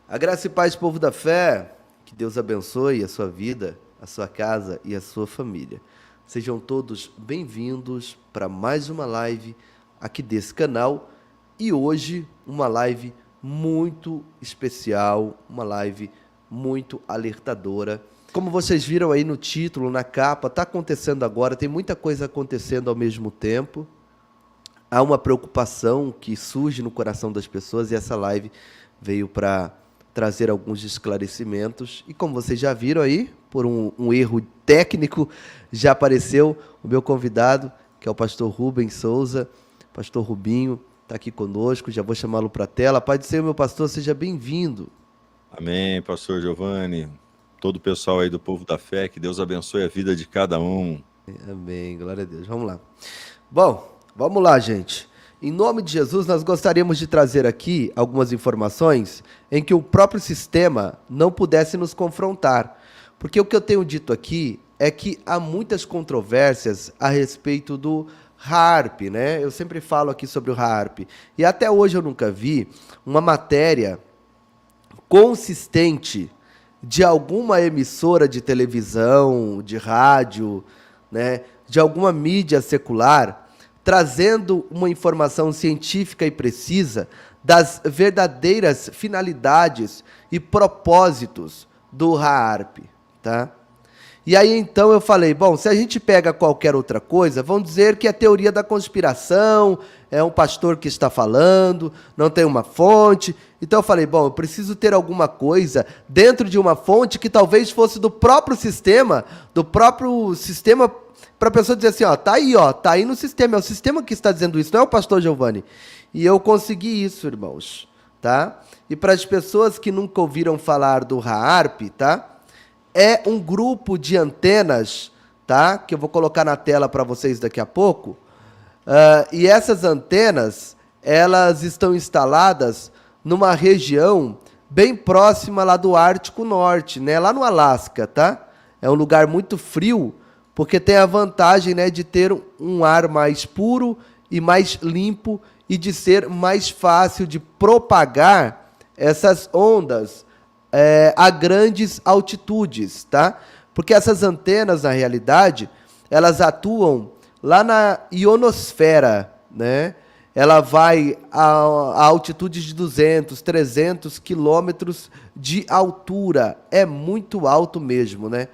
A graça e paz, povo da fé, que Deus abençoe a sua vida, a sua casa e a sua família. Sejam todos bem-vindos para mais uma live aqui desse canal e hoje uma live muito especial, uma live muito alertadora. Como vocês viram aí no título, na capa, está acontecendo agora, tem muita coisa acontecendo ao mesmo tempo. Há uma preocupação que surge no coração das pessoas e essa live veio para trazer alguns esclarecimentos. E como vocês já viram aí, por um erro técnico, já apareceu o meu convidado, que é o pastor Rubens Souza. Pastor Rubinho está aqui conosco, já vou chamá-lo para a tela. Pai do Senhor, meu pastor, seja bem-vindo. Amém, pastor Giovanni, todo o pessoal aí do povo da fé, que Deus abençoe a vida de cada um. Amém, glória a Deus. Vamos lá. Bom, vamos lá, gente. Em nome de Jesus, nós gostaríamos de trazer aqui algumas informações em que o próprio sistema não pudesse nos confrontar. Porque o que eu tenho dito aqui é que há muitas controvérsias a respeito do HAARP, né? Eu sempre falo aqui sobre o HAARP. E até hoje eu nunca vi uma matéria consistente de alguma emissora de televisão, de rádio, né, de alguma mídia secular, trazendo uma informação científica e precisa das verdadeiras finalidades e propósitos do HAARP, tá? E aí então eu falei, bom, se a gente pega qualquer outra coisa, vão dizer que é teoria da conspiração, é um pastor que está falando, não tem uma fonte. Então eu falei, bom, eu preciso ter alguma coisa dentro de uma fonte que talvez fosse do próprio sistema para a pessoa dizer assim, tá aí no sistema, é o sistema que está dizendo isso, não é o pastor Giovanni. E eu consegui isso, irmãos, tá? E para as pessoas que nunca ouviram falar do HAARP, tá? É um grupo de antenas, tá? Que eu vou colocar na tela para vocês daqui a pouco. E essas antenas, elas estão instaladas numa região bem próxima lá do Ártico Norte, né? Lá no Alasca, tá? É um lugar muito frio, porque tem a vantagem, né, de ter um ar mais puro e mais limpo e de ser mais fácil de propagar essas ondas a grandes altitudes, tá? Porque essas antenas, na realidade, elas atuam lá na ionosfera, né? Ela vai a altitudes de 200, 300 quilômetros de altura. É muito alto mesmo, né?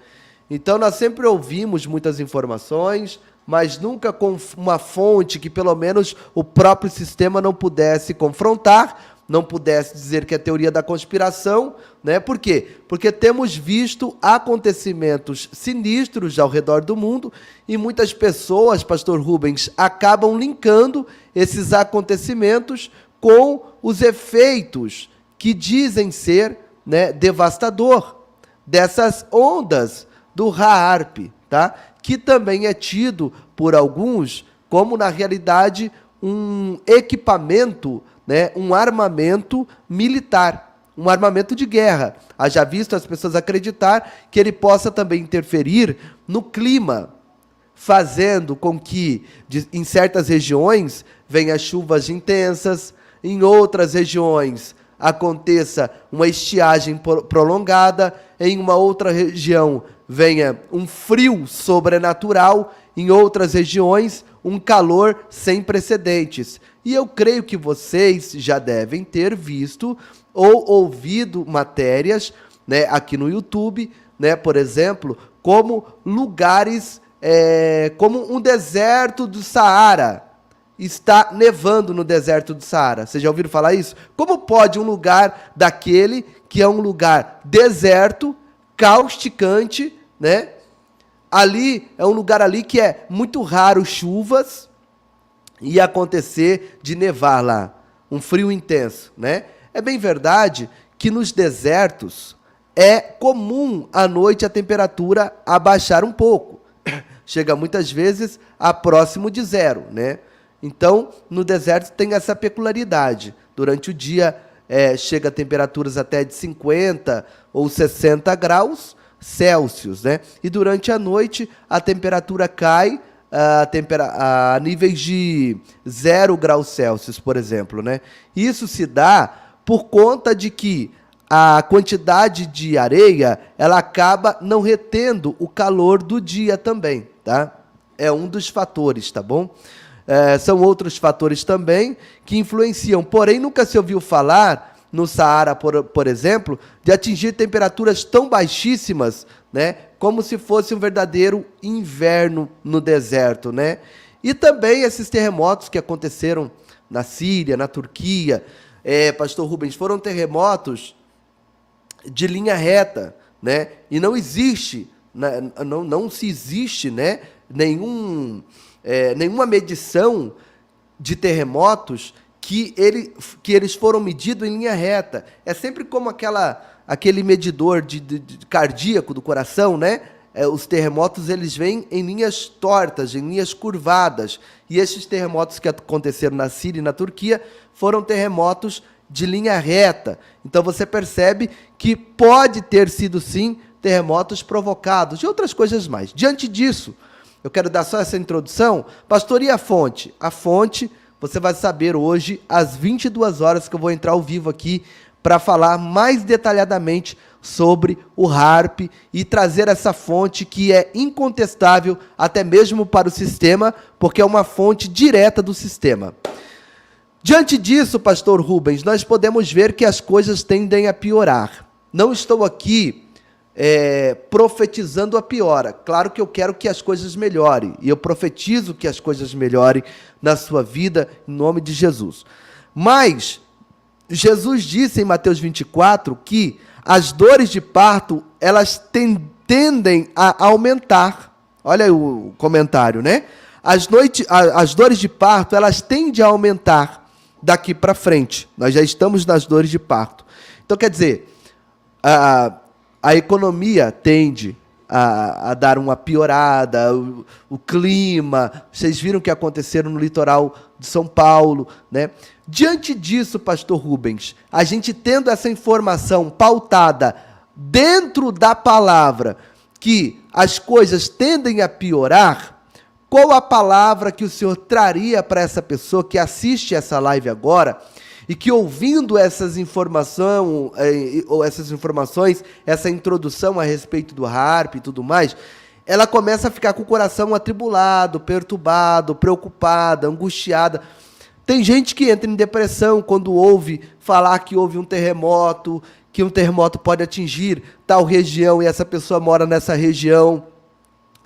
Então, nós sempre ouvimos muitas informações, mas nunca com uma fonte que, pelo menos, o próprio sistema não pudesse confrontar, não pudesse dizer que é teoria da conspiração, né? Por quê? Porque temos visto acontecimentos sinistros ao redor do mundo e muitas pessoas, pastor Rubens, acabam linkando esses acontecimentos com os efeitos que dizem ser, né, devastador dessas ondas do HAARP, tá? Que também é tido por alguns como, na realidade, um equipamento, né, um armamento militar, um armamento de guerra. Haja visto as pessoas acreditar que ele possa também interferir no clima, fazendo com que, em certas regiões, venham chuvas intensas, em outras regiões aconteça uma estiagem prolongada, em uma outra região venha um frio sobrenatural, em outras regiões um calor sem precedentes. E eu creio que vocês já devem ter visto ou ouvido matérias, né, aqui no YouTube, né, por exemplo, como lugares, como um deserto do Saara. Está nevando no deserto do Saara. Vocês já ouviram falar isso? Como pode um lugar daquele, que é um lugar deserto, causticante, né? Ali é um lugar ali que é muito raro chuvas e acontecer de nevar lá, um frio intenso, né? É bem verdade que nos desertos é comum à noite a temperatura abaixar um pouco. Chega muitas vezes a próximo de zero, né? Então, no deserto tem essa peculiaridade. Durante o dia chega a temperaturas até de 50 ou 60 graus Celsius, né? E durante a noite a temperatura cai a níveis de 0 graus Celsius, por exemplo, né? Isso se dá por conta de que a quantidade de areia, ela acaba não retendo o calor do dia também, tá? É um dos fatores, tá bom? São outros fatores também que influenciam. Porém, nunca se ouviu falar, no Saara, por exemplo, de atingir temperaturas tão baixíssimas, né? Como se fosse um verdadeiro inverno no deserto, né? E também esses terremotos que aconteceram na Síria, na Turquia, Pastor Rubens, foram terremotos de linha reta, né? E não existe, não se existe, né, nenhuma medição de terremotos que eles foram medidos em linha reta. É sempre como aquele medidor de cardíaco do coração, né? Os terremotos, eles vêm em linhas tortas, em linhas curvadas. E esses terremotos que aconteceram na Síria e na Turquia foram terremotos de linha reta. Então você percebe que pode ter sido, sim, terremotos provocados e outras coisas mais. Diante disso, eu quero dar só essa introdução. Pastor, e a fonte? A fonte você vai saber hoje, às 22 horas, que eu vou entrar ao vivo aqui para falar mais detalhadamente sobre o HAARP e trazer essa fonte que é incontestável até mesmo para o sistema, porque é uma fonte direta do sistema. Diante disso, pastor Rubens, nós podemos ver que as coisas tendem a piorar. Não estou aqui profetizando a piora. Claro que eu quero que as coisas melhorem, e eu profetizo que as coisas melhorem na sua vida, em nome de Jesus. Mas Jesus disse em Mateus 24 que as dores de parto, elas tendem a aumentar. Olha aí o comentário, né? As dores de parto, elas tendem a aumentar daqui para frente. Nós já estamos nas dores de parto. Então, quer dizer, a economia tende a dar uma piorada, o clima, vocês viram o que aconteceram no litoral de São Paulo, né? Diante disso, pastor Rubens, a gente tendo essa informação pautada dentro da palavra, que as coisas tendem a piorar, qual a palavra que o senhor traria para essa pessoa que assiste essa live agora e que, ouvindo essas informações, essa introdução a respeito do HAARP e tudo mais, ela começa a ficar com o coração atribulado, perturbado, preocupada, angustiada. Tem gente que entra em depressão quando ouve falar que houve um terremoto, que um terremoto pode atingir tal região e essa pessoa mora nessa região.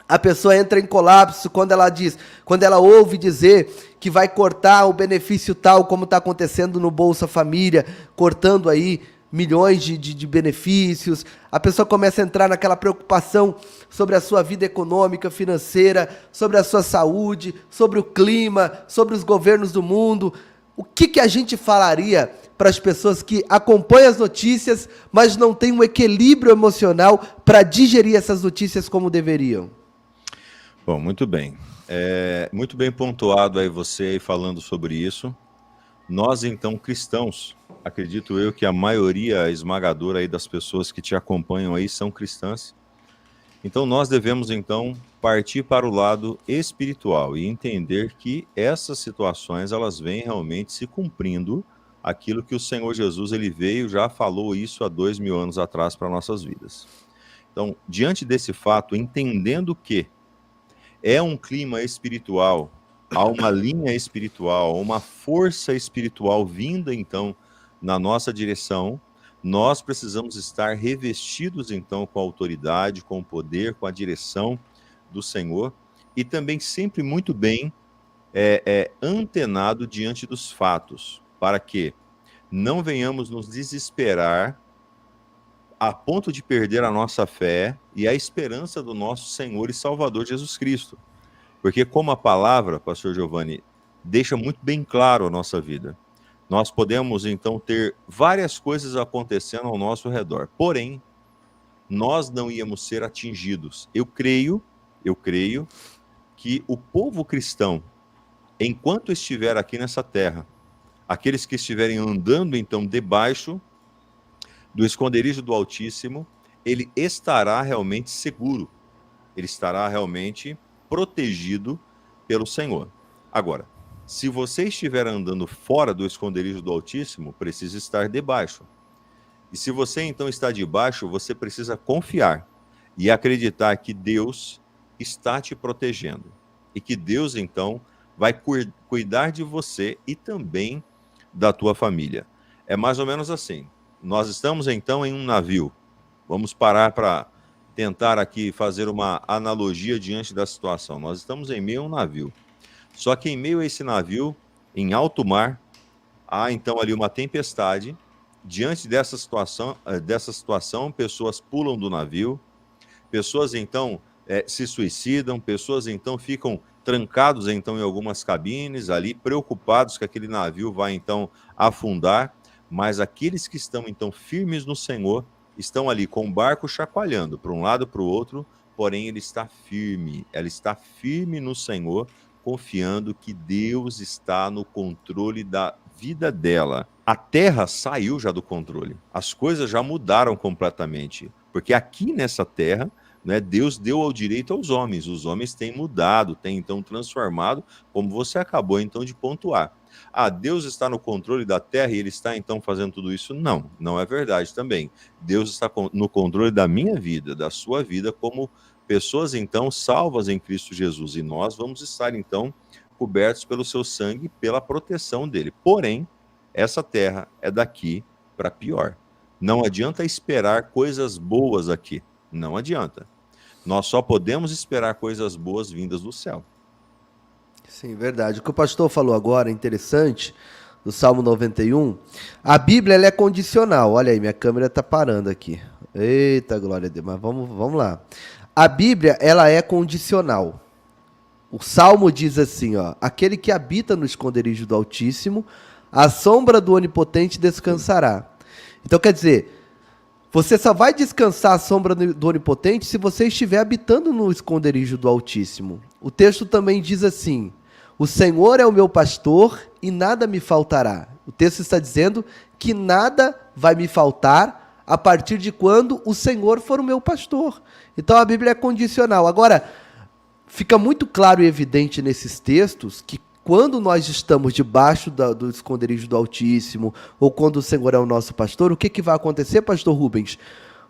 A pessoa entra em colapso quando ela ouve dizer que vai cortar o benefício tal, como está acontecendo no Bolsa Família, cortando aí milhões de benefícios. A pessoa começa a entrar naquela preocupação sobre a sua vida econômica, financeira, sobre a sua saúde, sobre o clima, sobre os governos do mundo. O que a gente falaria para as pessoas que acompanham as notícias, mas não têm um equilíbrio emocional para digerir essas notícias como deveriam? Bom, muito bem. Muito bem pontuado aí você aí falando sobre isso. Nós, então, cristãos, acredito eu que a maioria esmagadora aí das pessoas que te acompanham aí são cristãs. Então, nós devemos, então, partir para o lado espiritual e entender que essas situações, elas vêm realmente se cumprindo aquilo que o Senhor Jesus, ele veio, já falou isso há 2000 anos atrás para nossas vidas. Então, diante desse fato, entendendo que é um clima espiritual, há uma linha espiritual, uma força espiritual vinda, então, na nossa direção, nós precisamos estar revestidos, então, com a autoridade, com o poder, com a direção do Senhor, e também sempre muito bem antenado diante dos fatos, para que não venhamos nos desesperar a ponto de perder a nossa fé e a esperança do nosso Senhor e Salvador Jesus Cristo. Porque como a palavra, pastor Giovanni, deixa muito bem claro a nossa vida, nós podemos então ter várias coisas acontecendo ao nosso redor, porém, nós não íamos ser atingidos. Eu creio que o povo cristão, enquanto estiver aqui nessa terra, aqueles que estiverem andando então debaixo do esconderijo do Altíssimo, ele estará realmente seguro, ele estará realmente protegido pelo Senhor. Agora, se você estiver andando fora do esconderijo do Altíssimo, precisa estar debaixo. E se você então está debaixo, você precisa confiar e acreditar que Deus está te protegendo e que Deus então vai cuidar de você e também da tua família. É mais ou menos assim. Nós estamos então em um navio. Vamos parar para tentar aqui fazer uma analogia diante da situação. Nós estamos em meio a um navio. Só que em meio a esse navio, em alto mar, há então ali uma tempestade. Diante dessa situação, pessoas pulam do navio, pessoas então se suicidam, pessoas então ficam trancados então em algumas cabines ali, preocupados que aquele navio vai então afundar, mas aqueles que estão então firmes no Senhor estão ali com o barco chacoalhando para um lado para o outro, porém ele está firme, ela está firme no Senhor, confiando que Deus está no controle da vida dela. A terra saiu já do controle, as coisas já mudaram completamente, porque aqui nessa terra, né, Deus deu ao direito aos homens, os homens têm mudado, têm então transformado, como você acabou então de pontuar. Ah, Deus está no controle da terra e ele está então fazendo tudo isso? Não, não é verdade também. Deus está no controle da minha vida, da sua vida, como pessoas então salvas em Cristo Jesus, e nós vamos estar então cobertos pelo seu sangue, pela proteção dele. Porém, essa terra é daqui para pior. Não adianta esperar coisas boas aqui, não adianta. Nós só podemos esperar coisas boas vindas do céu. Sim, verdade. O que o pastor falou agora é interessante, do Salmo 91. A Bíblia ela é condicional. Olha aí, minha câmera está parando aqui. Eita, glória a Deus. Mas vamos lá. A Bíblia ela é condicional. O Salmo diz assim, ó: aquele que habita no esconderijo do Altíssimo, à sombra do Onipotente descansará. Então, quer dizer, você só vai descansar à sombra do Onipotente se você estiver habitando no esconderijo do Altíssimo. O texto também diz assim: o Senhor é o meu pastor e nada me faltará. O texto está dizendo que nada vai me faltar a partir de quando o Senhor for o meu pastor. Então a Bíblia é condicional. Agora, fica muito claro e evidente nesses textos que quando nós estamos debaixo do esconderijo do Altíssimo, ou quando o Senhor é o nosso pastor, o que vai acontecer, pastor Rubens?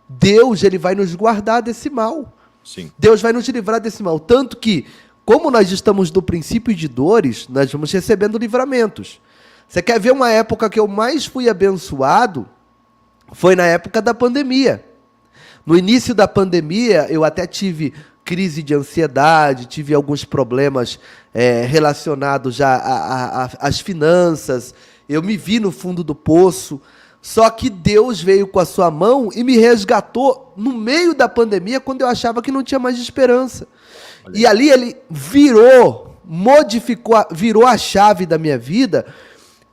Deus ele vai nos guardar desse mal. Sim. Deus vai nos livrar desse mal. Tanto que, como nós estamos no princípio de dores, nós vamos recebendo livramentos. Você quer ver uma época que eu mais fui abençoado? Foi na época da pandemia. No início da pandemia, eu até tive crise de ansiedade, tive alguns problemas relacionados já às finanças, eu me vi no fundo do poço, só que Deus veio com a sua mão e me resgatou no meio da pandemia, quando eu achava que não tinha mais esperança. E ali ele virou a chave da minha vida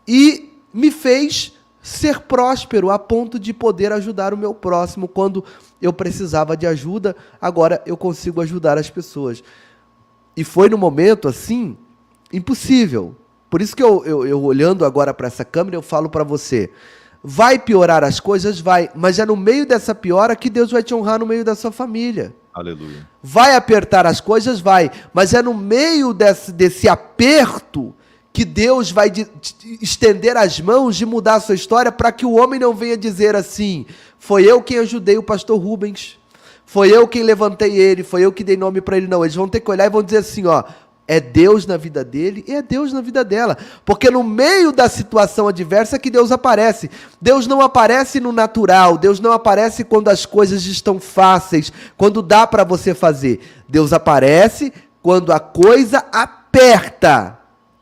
e me fez ser próspero a ponto de poder ajudar o meu próximo quando eu precisava de ajuda. Agora eu consigo ajudar as pessoas. E foi num momento assim impossível. Por isso que eu olhando agora para essa câmera, eu falo para você: vai piorar as coisas? Vai, mas é no meio dessa piora que Deus vai te honrar no meio da sua família. Aleluia. Vai apertar as coisas? Vai, mas é no meio desse aperto que Deus vai estender as mãos de mudar a sua história, para que o homem não venha dizer assim: foi eu quem ajudei o pastor Rubens, foi eu quem levantei ele, foi eu que dei nome para ele. Não, eles vão ter que olhar e vão dizer assim, ó: é Deus na vida dele e é Deus na vida dela. Porque no meio da situação adversa que Deus aparece. Deus não aparece no natural, Deus não aparece quando as coisas estão fáceis, quando dá para você fazer. Deus aparece quando a coisa aperta.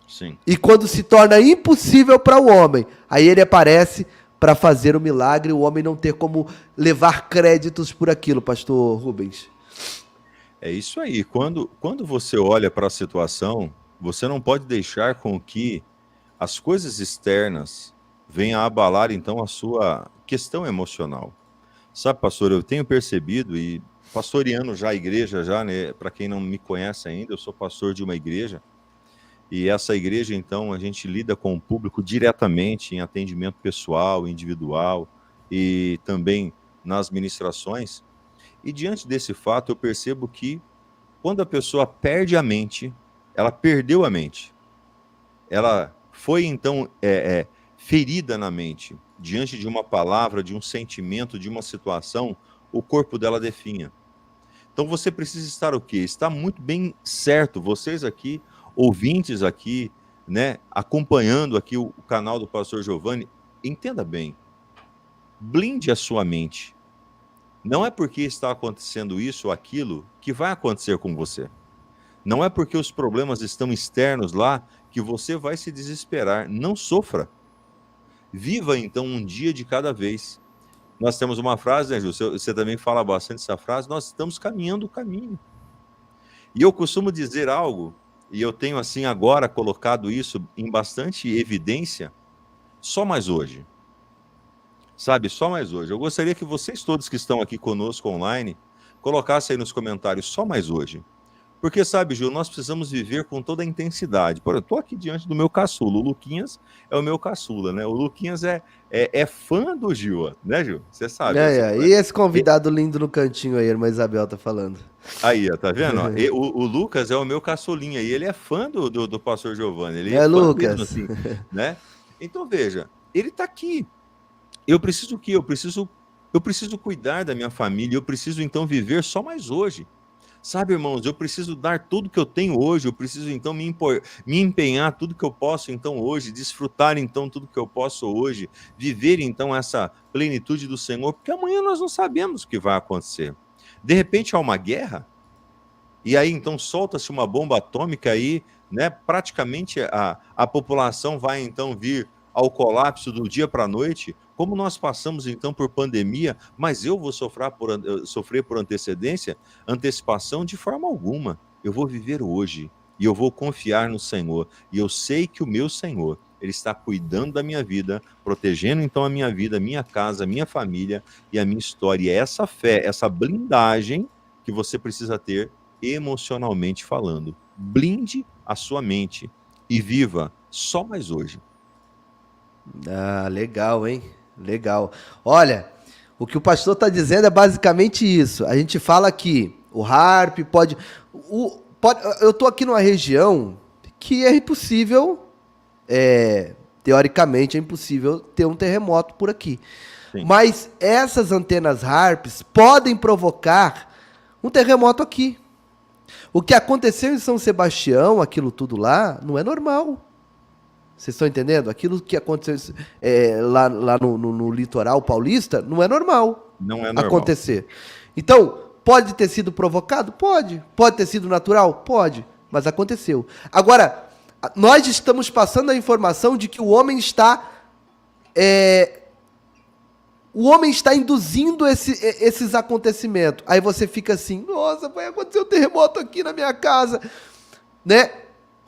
Sim. E quando se torna impossível para o homem, aí ele aparece para fazer o milagre, o homem não ter como levar créditos por aquilo, pastor Rubens. É isso aí. Quando você olha para a situação, você não pode deixar com que as coisas externas venham a abalar, então, a sua questão emocional. Sabe, pastor, eu tenho percebido, e pastoreando já a igreja, né, para quem não me conhece ainda, eu sou pastor de uma igreja, e essa igreja, então, a gente lida com o público diretamente em atendimento pessoal, individual, e também nas ministrações. E diante desse fato, eu percebo que quando a pessoa perde a mente, ela perdeu a mente. Ela foi, então, ferida na mente, diante de uma palavra, de um sentimento, de uma situação, o corpo dela definha. Então você precisa estar o quê? Está muito bem certo, vocês aqui, ouvintes aqui, né, acompanhando aqui o canal do Pastor Giovanni, entenda bem, blinde a sua mente. Não é porque está acontecendo isso ou aquilo que vai acontecer com você. Não é porque os problemas estão externos lá que você vai se desesperar. Não sofra. Viva então um dia de cada vez. Nós temos uma frase, né, Ju? Você também fala bastante essa frase. Nós estamos caminhando o caminho. E eu costumo dizer algo, e eu tenho assim agora colocado isso em bastante evidência, só mais hoje. Sabe, só mais hoje. Eu gostaria que vocês todos que estão aqui conosco online colocassem aí nos comentários só mais hoje. Porque, sabe, Ju, nós precisamos viver com toda a intensidade. Por exemplo, eu estou aqui diante do meu caçula. O Luquinhas é o meu caçula, né? O Luquinhas é fã do Gil, né, Gil? Você sabe. E esse convidado lindo no cantinho aí, a irmã Isabel tá falando. Aí, ó, tá vendo? O Lucas é o meu caçulinha e ele é fã do pastor Giovanni. Ele É, fã Lucas. mesmo, assim, né? Então, veja, ele tá aqui. Eu preciso o quê? Eu preciso cuidar da minha família, eu preciso então viver só mais hoje. Sabe, irmãos, eu preciso dar tudo que eu tenho hoje, eu preciso então me empenhar tudo que eu posso então hoje, desfrutar então tudo que eu posso hoje, viver então essa plenitude do Senhor, porque amanhã nós não sabemos o que vai acontecer. De repente há uma guerra, e aí então solta-se uma bomba atômica aí, né? Praticamente a população vai então vir ao colapso do dia para a noite, como nós passamos então por pandemia, mas eu vou sofrer por antecipação de forma alguma. Eu vou viver hoje e eu vou confiar no Senhor. E eu sei que o meu Senhor, Ele está cuidando da minha vida, protegendo então a minha vida, a minha casa, a minha família e a minha história. E é essa fé, essa blindagem que você precisa ter emocionalmente falando. Blinde a sua mente e viva só mais hoje. Ah, legal, hein? Legal. Olha, o que o pastor está dizendo é basicamente isso. A gente fala que o HAARP pode. Eu estou aqui numa região que é impossível, teoricamente, é impossível ter um terremoto por aqui. Sim. Mas essas antenas HAARPs podem provocar um terremoto aqui. O que aconteceu em São Sebastião, aquilo tudo lá, não é normal. Vocês estão entendendo? Aquilo que aconteceu lá no litoral paulista não é normal. Não é normal acontecer. Então, pode ter sido provocado? Pode. Pode ter sido natural? Pode. Mas aconteceu. Agora, nós estamos passando a informação de que o homem está induzindo esses acontecimentos. Aí você fica assim, nossa, vai acontecer um terremoto aqui na minha casa, né?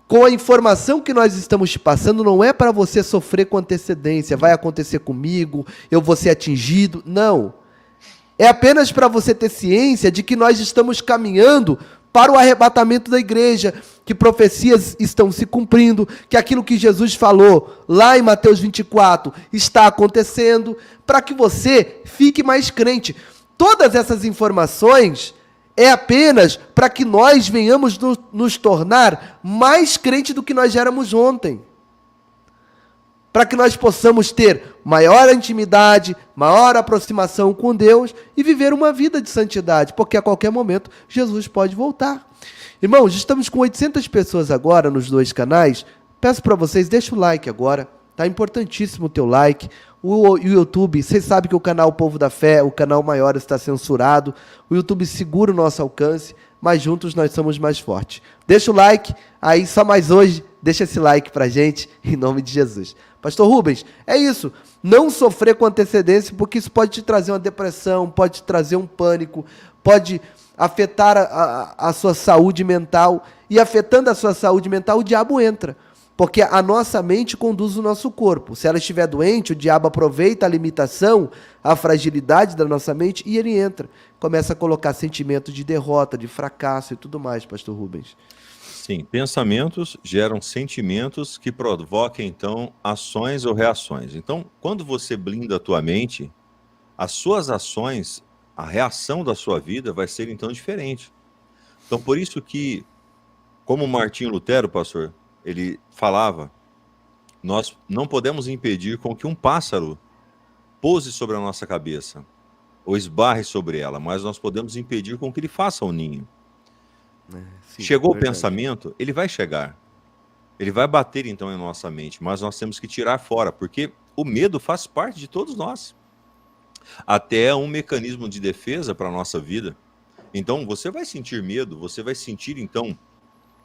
Com a informação que nós estamos te passando, não é para você sofrer com antecedência, vai acontecer comigo, eu vou ser atingido. Não. É apenas para você ter ciência de que nós estamos caminhando para o arrebatamento da igreja, que profecias estão se cumprindo, que aquilo que Jesus falou lá em Mateus 24 está acontecendo, para que você fique mais crente. Todas essas informações é apenas para que nós venhamos nos tornar mais crentes do que nós já éramos ontem. Para que nós possamos ter maior intimidade, maior aproximação com Deus e viver uma vida de santidade, porque a qualquer momento Jesus pode voltar. Irmãos, estamos com 800 pessoas agora nos 2 canais. Peço para vocês, deixa o like agora. Tá importantíssimo o teu like. O YouTube, vocês sabem que o canal Povo da Fé, o canal maior, está censurado. O YouTube segura o nosso alcance, mas juntos nós somos mais fortes. Deixa o like, aí só mais hoje, deixa esse like pra gente, em nome de Jesus. Pastor Rubens, é isso. Não sofrer com antecedência, porque isso pode te trazer uma depressão, pode te trazer um pânico, pode afetar a sua saúde mental. E afetando a sua saúde mental, o diabo entra. Porque a nossa mente conduz o nosso corpo. Se ela estiver doente, o diabo aproveita a limitação, a fragilidade da nossa mente e ele entra. Começa a colocar sentimentos de derrota, de fracasso e tudo mais, pastor Rubens. Sim, pensamentos geram sentimentos que provoquem, então, ações ou reações. Então, quando você blinda a tua mente, as suas ações, a reação da sua vida vai ser, então, diferente. Então, por isso que, como Martinho Lutero, pastor, ele falava, Nós não podemos impedir com que um pássaro pouse sobre a nossa cabeça ou esbarre sobre ela, mas nós podemos impedir com que ele faça um ninho. Sim, Chegou o verdade. pensamento, ele vai chegar. Ele vai bater então em nossa mente, mas nós temos que tirar fora, porque o medo faz parte de todos nós. Até é um mecanismo de defesa para a nossa vida. Então, você vai sentir medo, você vai sentir então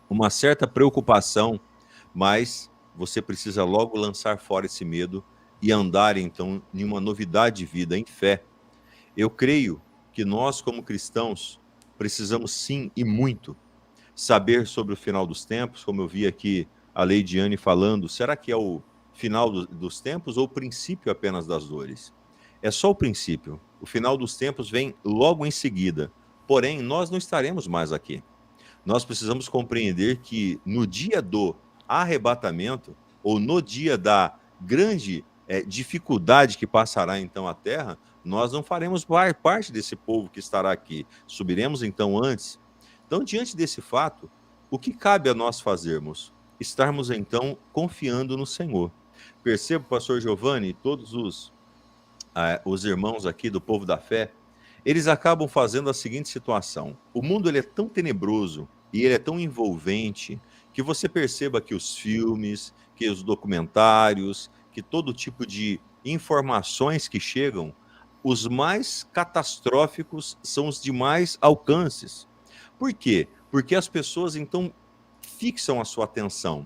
uma certa preocupação, mas você precisa logo lançar fora esse medo e andar então em uma novidade de vida, em fé. Eu creio que nós, como cristãos, precisamos sim e muito saber sobre o final dos tempos, como eu vi aqui a Leidiane falando, será que é o final dos tempos ou o princípio apenas das dores? É só o princípio. O final dos tempos vem logo em seguida. Porém, nós não estaremos mais aqui. Nós precisamos compreender que no dia do arrebatamento, ou no dia da grande dificuldade que passará então a terra, nós não faremos parte desse povo que estará aqui. Subiremos então antes. Então, diante desse fato, o que cabe a nós fazermos? Estarmos então confiando no Senhor. Percebo, pastor Giovanni, todos os irmãos aqui do povo da fé, eles acabam fazendo a seguinte situação. O mundo ele é tão tenebroso e ele é tão envolvente que você perceba que os filmes, que os documentários, que todo tipo de informações que chegam, os mais catastróficos são os de mais alcances. Por quê? Porque as pessoas então fixam a sua atenção.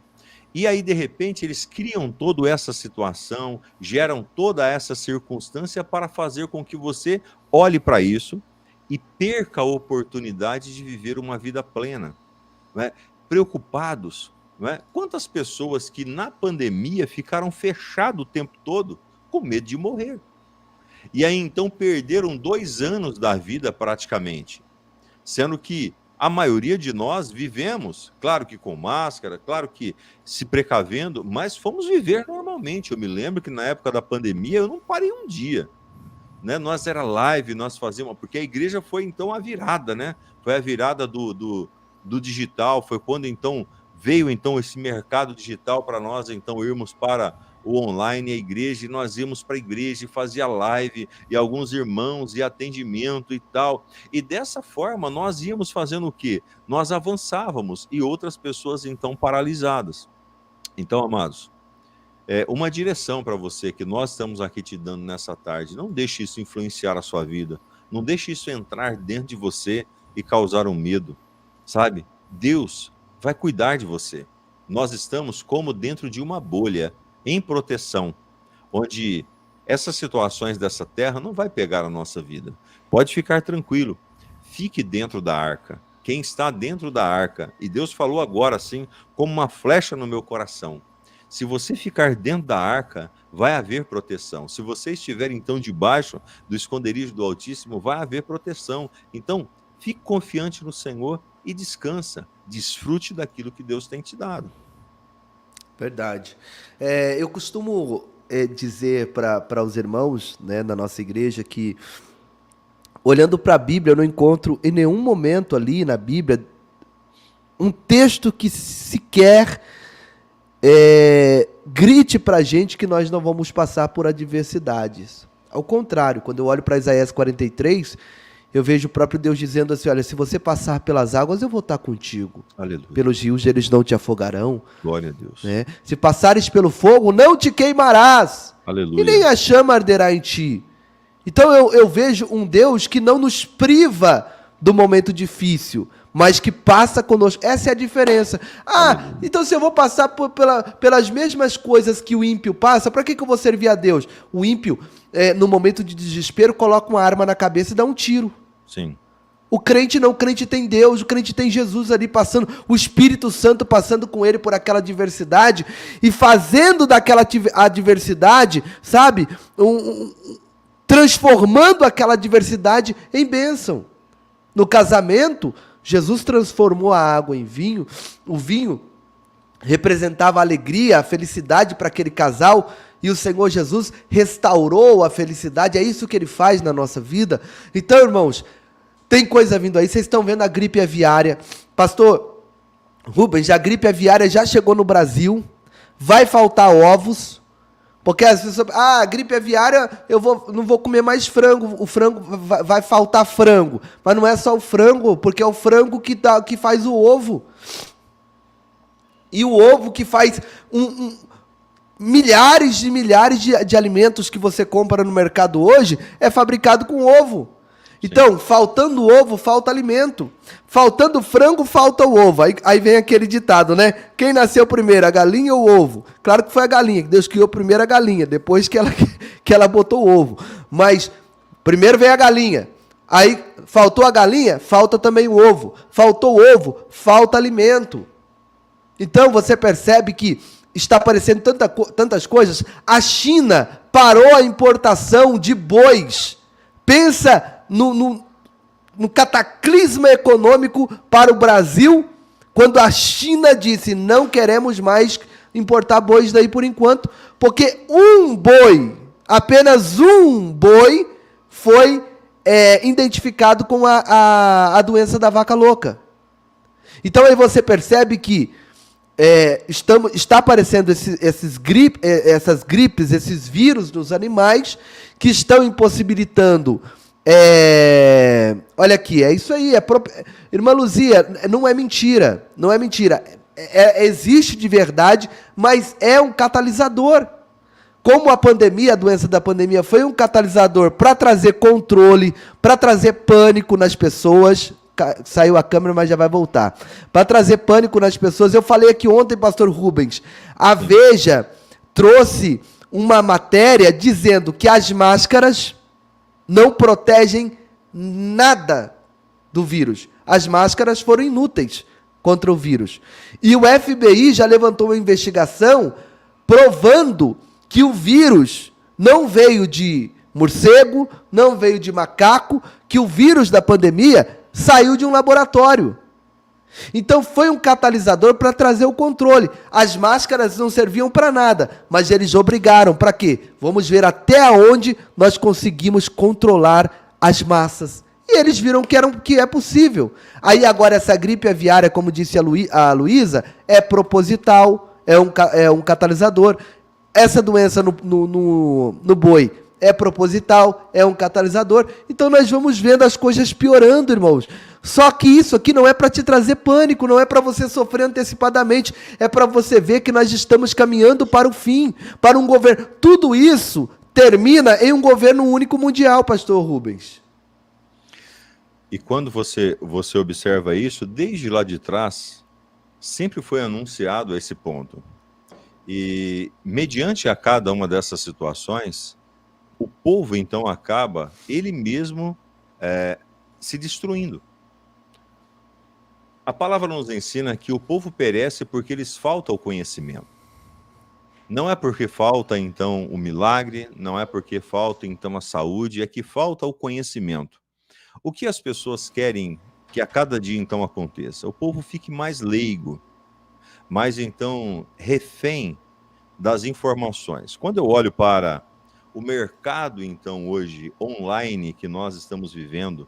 E aí, de repente, eles criam toda essa situação, geram toda essa circunstância para fazer com que você olhe para isso e perca a oportunidade de viver uma vida plena. Não é? Preocupados. Não é? Quantas pessoas que na pandemia ficaram fechadas o tempo todo com medo de morrer? E aí, então, perderam 2 anos da vida praticamente. Sendo que a maioria de nós vivemos, claro que com máscara, claro que se precavendo, mas fomos viver normalmente. Eu me lembro que na época da pandemia eu não parei um dia, né? Nós era live, nós fazíamos, porque a igreja foi então a virada, né? Foi a virada do digital, foi quando então veio então esse mercado digital para nós então irmos para o online, a igreja, e nós íamos para a igreja e fazia live, e alguns irmãos, e atendimento e tal. E dessa forma, nós íamos fazendo o quê? Nós avançávamos, e outras pessoas, então, paralisadas. Então, amados, uma direção para você que nós estamos aqui te dando nessa tarde, não deixe isso influenciar a sua vida, não deixe isso entrar dentro de você e causar um medo, sabe? Deus vai cuidar de você. Nós estamos como dentro de uma bolha, em proteção, onde essas situações dessa terra não vai pegar a nossa vida. Pode ficar tranquilo, fique dentro da arca. Quem está dentro da arca, e Deus falou agora assim, como uma flecha no meu coração, se você ficar dentro da arca, vai haver proteção. Se você estiver então debaixo do esconderijo do Altíssimo, vai haver proteção. Então, fique confiante no Senhor e descansa, desfrute daquilo que Deus tem te dado. Verdade. Eu costumo dizer para os irmãos, né, na nossa igreja que, olhando para a Bíblia, eu não encontro em nenhum momento ali na Bíblia um texto que sequer grite para a gente que nós não vamos passar por adversidades. Ao contrário, quando eu olho para Isaías 43, eu vejo o próprio Deus dizendo assim, olha, se você passar pelas águas, eu vou estar contigo. Aleluia. Pelos rios, eles não te afogarão. Glória a Deus. Né? Se passares pelo fogo, não te queimarás. Aleluia. E nem a chama arderá em ti. Então eu vejo um Deus que não nos priva do momento difícil, mas que passa conosco. Essa é a diferença. Ah, então se eu vou passar pelas mesmas coisas que o ímpio passa, para que eu vou servir a Deus? O ímpio, no momento de desespero, coloca uma arma na cabeça e dá um tiro. Sim. O crente não, o crente tem Deus, o crente tem Jesus ali passando, o Espírito Santo passando com ele por aquela adversidade e fazendo daquela adversidade, sabe, transformando aquela adversidade em bênção. No casamento, Jesus transformou a água em vinho, o vinho representava a alegria, a felicidade para aquele casal, e o Senhor Jesus restaurou a felicidade, é isso que Ele faz na nossa vida. Então, irmãos, tem coisa vindo aí, vocês estão vendo a gripe aviária. Pastor Rubens, a gripe aviária já chegou no Brasil, vai faltar ovos, porque as pessoas, gripe aviária, não vou comer mais frango, o frango vai faltar frango. Mas não é só o frango, porque é o frango que faz o ovo. E o ovo que faz milhares de alimentos que você compra no mercado hoje é fabricado com ovo. Então, faltando ovo, falta alimento. Faltando frango, falta o ovo. Aí vem aquele ditado, né? Quem nasceu primeiro, a galinha ou o ovo? Claro que foi a galinha, que Deus criou primeiro a galinha, depois que ela botou o ovo. Mas primeiro vem a galinha. Aí faltou a galinha, falta também o ovo. Faltou o ovo, falta alimento. Então você percebe que está aparecendo tantas coisas. A China parou a importação de bois. Pensa no cataclisma econômico para o Brasil, quando a China disse, não queremos mais importar bois daí por enquanto, porque apenas um boi foi identificado com a doença da vaca louca. Então aí você percebe que está aparecendo essas gripes, esses vírus nos animais, que estão impossibilitando. Olha aqui, é isso aí. Irmã Luzia, não é mentira. Não é mentira. Existe de verdade, mas é um catalisador. Como a doença da pandemia foi um catalisador para trazer controle, para trazer pânico nas pessoas. Saiu a câmera, mas já vai voltar. Para trazer pânico nas pessoas. Eu falei aqui ontem, pastor Rubens, a Veja trouxe uma matéria dizendo que as máscaras não protegem nada do vírus. As máscaras foram inúteis contra o vírus. E o FBI já levantou uma investigação provando que o vírus não veio de morcego, não veio de macaco, que o vírus da pandemia saiu de um laboratório. Então foi um catalisador para trazer o controle. As máscaras não serviam para nada, mas eles obrigaram. Para quê? Vamos ver até onde nós conseguimos controlar as massas. E eles viram que é possível. Aí agora essa gripe aviária, como disse a Luísa, é proposital, é um catalisador. Essa doença no boi é proposital, é um catalisador. Então nós vamos vendo as coisas piorando, irmãos. Só que isso aqui não é para te trazer pânico, não é para você sofrer antecipadamente, é para você ver que nós estamos caminhando para o fim, para um governo. Tudo isso termina em um governo único mundial, pastor Rubens. E quando você observa isso, desde lá de trás, sempre foi anunciado esse ponto. E mediante a cada uma dessas situações, o povo então acaba, ele mesmo, se destruindo. A palavra nos ensina que o povo perece porque lhes falta o conhecimento. Não é porque falta então o milagre, não é porque falta então a saúde, é que falta o conhecimento. O que as pessoas querem que a cada dia então aconteça? O povo fique mais leigo, mais então refém das informações. Quando eu olho para o mercado então hoje online que nós estamos vivendo,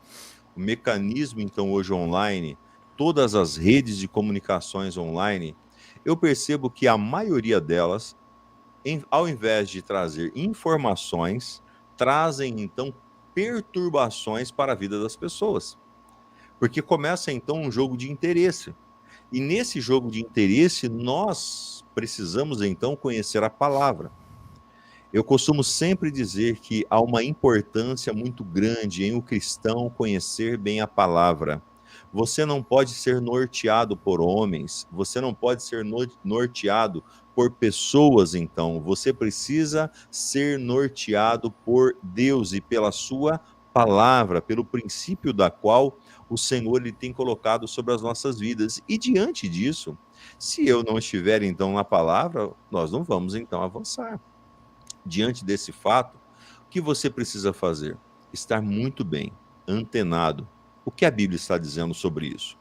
o mecanismo então hoje online, todas as redes de comunicações online, eu percebo que a maioria delas, ao invés de trazer informações, trazem então perturbações para a vida das pessoas. Porque começa então um jogo de interesse. E nesse jogo de interesse, nós precisamos então conhecer a palavra. Eu costumo sempre dizer que há uma importância muito grande em o cristão conhecer bem a palavra. Você não pode ser norteado por homens, você não pode ser norteado por pessoas, então. Você precisa ser norteado por Deus e pela sua palavra, pelo princípio da qual o Senhor ele tem colocado sobre as nossas vidas. E diante disso, se eu não estiver então na palavra, nós não vamos então avançar. Diante desse fato, o que você precisa fazer? Estar muito bem antenado. O que a Bíblia está dizendo sobre isso?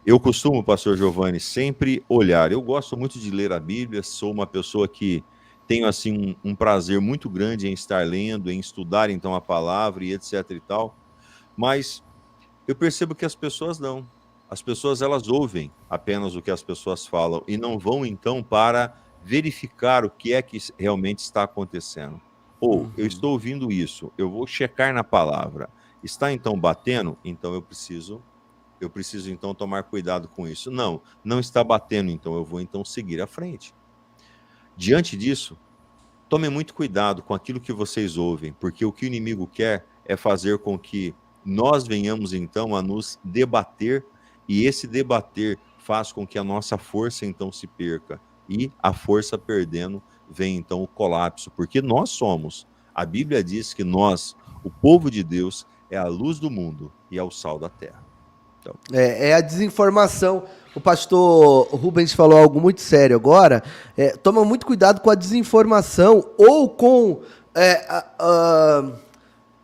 Eu costumo, pastor Giovanni, sempre olhar. Eu gosto muito de ler a Bíblia, sou uma pessoa que tenho assim um prazer muito grande em estar lendo, em estudar então a palavra e etc e tal. Mas eu percebo que as pessoas não. As pessoas elas ouvem apenas o que as pessoas falam e não vão então para verificar o que é que realmente está acontecendo. Ou, eu Uhum. estou ouvindo isso, eu vou checar na palavra. Está então batendo? Então eu preciso então tomar cuidado com isso. Não, não está batendo, então eu vou então seguir à frente. Diante disso, tomem muito cuidado com aquilo que vocês ouvem, porque o que o inimigo quer é fazer com que nós venhamos então a nos debater, e esse debater faz com que a nossa força então se perca, e a força perdendo vem então o colapso, porque nós somos. A Bíblia diz que nós, o povo de Deus, é a luz do mundo e é o sal da terra. Então, É a desinformação. O pastor Rubens falou algo muito sério agora. Toma muito cuidado com a desinformação ou com,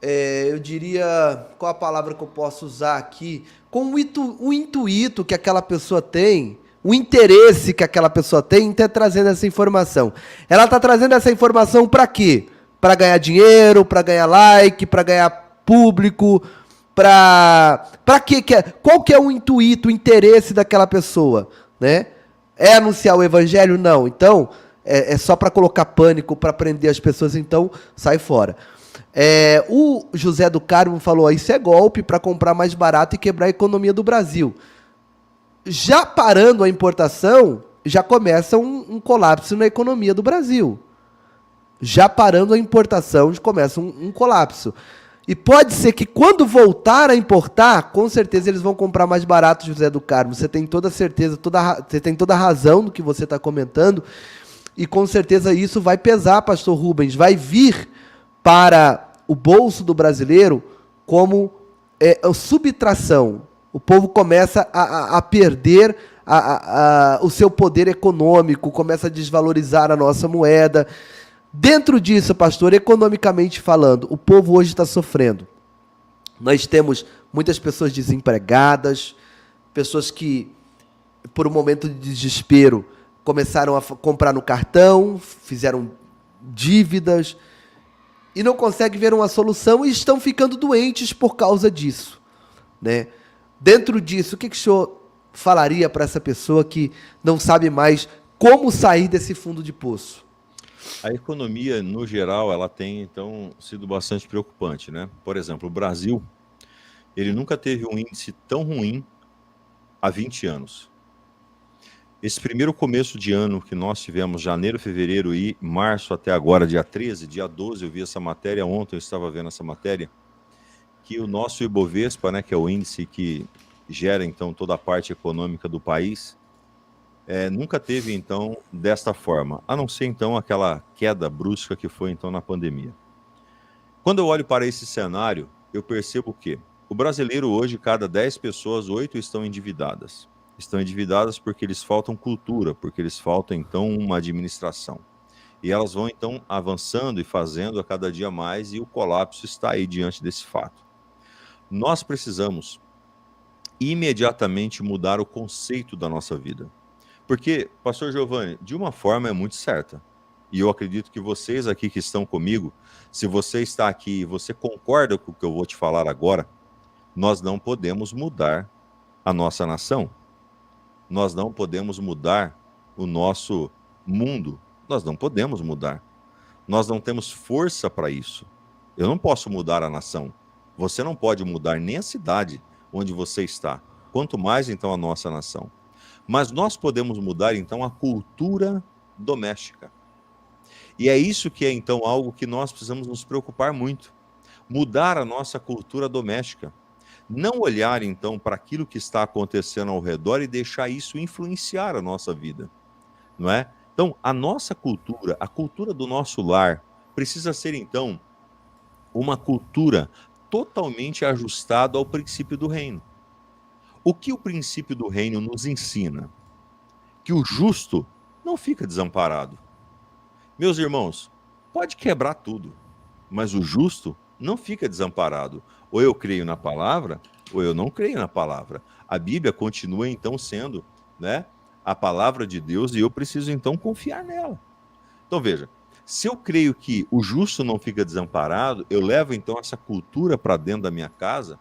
eu diria, qual a palavra que eu posso usar aqui? Com o intuito que aquela pessoa tem, o interesse que aquela pessoa tem em estar trazendo essa informação. Ela está trazendo essa informação para quê? Para ganhar dinheiro, para ganhar like, para ganhar público, para quê? Qual que é o intuito, o interesse daquela pessoa, né? É anunciar o evangelho? Não. Então, é só para colocar pânico, para prender as pessoas, então sai fora. O José do Carmo falou, isso é golpe para comprar mais barato e quebrar a economia do Brasil. Já parando a importação, já começa um colapso na economia do Brasil. Já parando a importação, já começa um colapso. E pode ser que quando voltar a importar, com certeza eles vão comprar mais barato, José do Carmo. Você tem toda a certeza, você tem toda a razão no que você está comentando. E com certeza isso vai pesar, pastor Rubens, vai vir para o bolso do brasileiro como a subtração. O povo começa a perder o seu poder econômico, começa a desvalorizar a nossa moeda. Dentro disso, pastor, economicamente falando, o povo hoje está sofrendo. Nós temos muitas pessoas desempregadas, pessoas que, por um momento de desespero, começaram a comprar no cartão, fizeram dívidas e não conseguem ver uma solução e estão ficando doentes por causa disso, né? Dentro disso, o que o senhor falaria para essa pessoa que não sabe mais como sair desse fundo de poço? a economia, no geral, ela tem, então, sido bastante preocupante, né? Por exemplo, o Brasil, ele nunca teve um índice tão ruim há 20 anos. Esse primeiro começo de ano que nós tivemos, janeiro, fevereiro e março até agora, dia 13, dia 12, eu vi essa matéria, ontem eu estava vendo essa matéria, que o nosso Ibovespa, né, que é o índice que gera, então, toda a parte econômica do país, nunca teve, então, desta forma, a não ser, então, aquela queda brusca que foi, então, na pandemia. Quando eu olho para esse cenário, eu percebo que o brasileiro hoje, cada 10 pessoas, 8 estão endividadas. Estão endividadas porque eles faltam cultura, porque eles faltam, então, uma administração. E elas vão, então, avançando e fazendo a cada dia mais, e o colapso está aí diante desse fato. Nós precisamos imediatamente mudar o conceito da nossa vida. Porque, pastor Giovanni, de uma forma é muito certa, e eu acredito que vocês aqui que estão comigo, se você está aqui e você concorda com o que eu vou te falar agora, nós não podemos mudar a nossa nação, nós não podemos mudar o nosso mundo, nós não podemos mudar, nós não temos força para isso. Eu não posso mudar a nação, você não pode mudar nem a cidade onde você está, quanto mais então a nossa nação. Mas nós podemos mudar, então, a cultura doméstica. E é isso que é, então, algo que nós precisamos nos preocupar muito. Mudar a nossa cultura doméstica. Não olhar, então, para aquilo que está acontecendo ao redor e deixar isso influenciar a nossa vida, não é? Então, a nossa cultura, a cultura do nosso lar, precisa ser, então, uma cultura totalmente ajustada ao princípio do reino. O que o princípio do reino nos ensina? Que o justo não fica desamparado. Meus irmãos, pode quebrar tudo, mas o justo não fica desamparado. Ou eu creio na palavra, ou eu não creio na palavra. A Bíblia continua então sendo, né, a palavra de Deus, e eu preciso então confiar nela. Então veja, se eu creio que o justo não fica desamparado, eu levo então essa cultura para dentro da minha casa.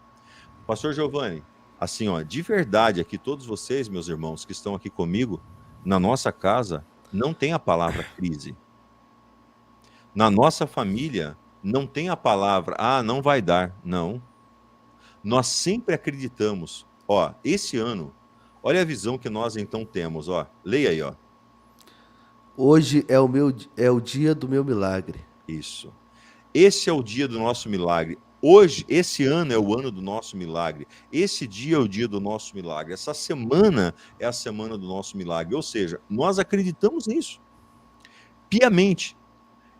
Pastor Giovanni, assim, ó, de verdade aqui, todos vocês, meus irmãos, que estão aqui comigo, na nossa casa, não tem a palavra crise. Na nossa família, não tem a palavra, não vai dar. Não. Nós sempre acreditamos. Ó, esse ano, olha a visão que nós então temos, ó. Leia aí, ó. Hoje é o dia do meu milagre. Isso. Esse é o dia do nosso milagre. Hoje, esse ano é o ano do nosso milagre. Esse dia é o dia do nosso milagre. Essa semana é a semana do nosso milagre. Ou seja, nós acreditamos nisso piamente.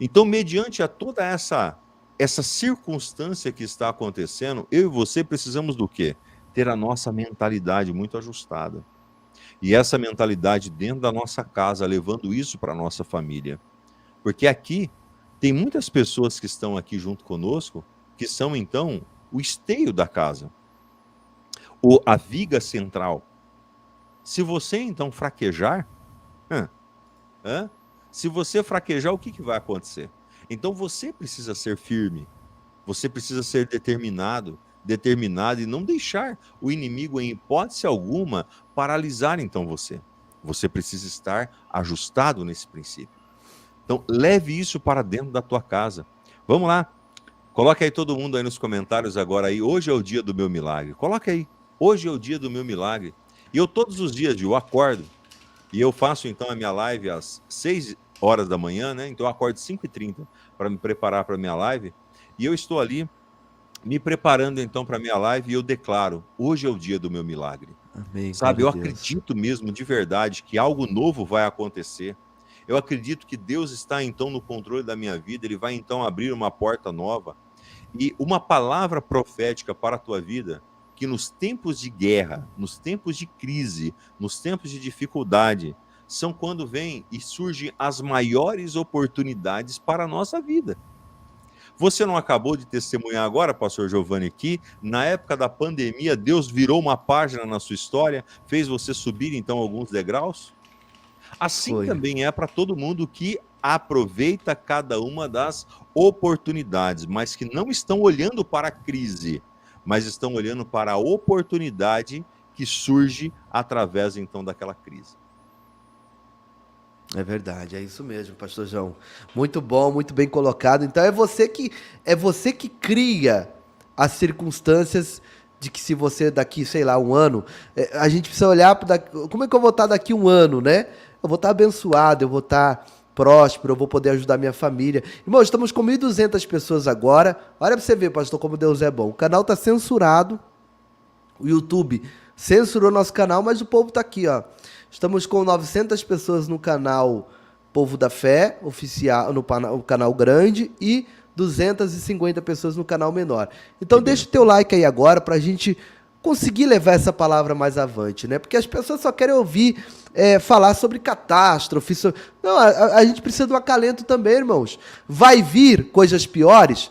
Então, mediante a toda essa circunstância que está acontecendo, eu e você precisamos do quê? Ter a nossa mentalidade muito ajustada. E essa mentalidade dentro da nossa casa, levando isso para a nossa família. Porque aqui, tem muitas pessoas que estão aqui junto conosco, que são, então, o esteio da casa. Ou a viga central. Se você, então, fraquejar, se você fraquejar, o que vai acontecer? Então, você precisa ser firme. Você precisa ser determinado e não deixar o inimigo, em hipótese alguma, paralisar, então, você. Você precisa estar ajustado nesse princípio. Então, leve isso para dentro da tua casa. Vamos lá. Coloca aí todo mundo aí nos comentários agora aí. Hoje é o dia do meu milagre. Coloca aí. Hoje é o dia do meu milagre. E eu todos os dias, eu acordo. E eu faço então a minha live às 6 horas da manhã, né? Então eu acordo 5h30 para me preparar para a minha live. E eu estou ali me preparando então para a minha live e eu declaro, hoje é o dia do meu milagre. Amém. Sabe, eu acredito mesmo de verdade que algo novo vai acontecer. Eu acredito que Deus está então no controle da minha vida, Ele vai então abrir uma porta nova. E uma palavra profética para a tua vida, que nos tempos de guerra, nos tempos de crise, nos tempos de dificuldade, são quando vêm e surgem as maiores oportunidades para a nossa vida. Você não acabou de testemunhar agora, pastor Giovanni, que na época da pandemia, Deus virou uma página na sua história, fez você subir então alguns degraus? Assim também é para todo mundo que aproveita cada uma das oportunidades, mas que não estão olhando para a crise, mas estão olhando para a oportunidade que surge através então daquela crise. É verdade, é isso mesmo, pastor João. Muito bom, muito bem colocado. Então é você que cria as circunstâncias de que se você daqui, sei lá, um ano, a gente precisa olhar para como é que eu vou estar daqui um ano, né? Eu vou estar abençoado, eu vou estar próspero, eu vou poder ajudar minha família. Irmão, estamos com 1.200 pessoas agora. Olha para você ver, pastor, como Deus é bom. O canal está censurado, o YouTube censurou nosso canal, mas o povo está aqui, ó. Estamos com 900 pessoas no canal Povo da Fé, oficial, no canal grande, e 250 pessoas no canal menor. Então deixa o teu like aí agora para a gente conseguir levar essa palavra mais avante, né? Porque as pessoas só querem ouvir falar sobre catástrofe. Não, a gente precisa de um acalento também, irmãos. Vai vir coisas piores?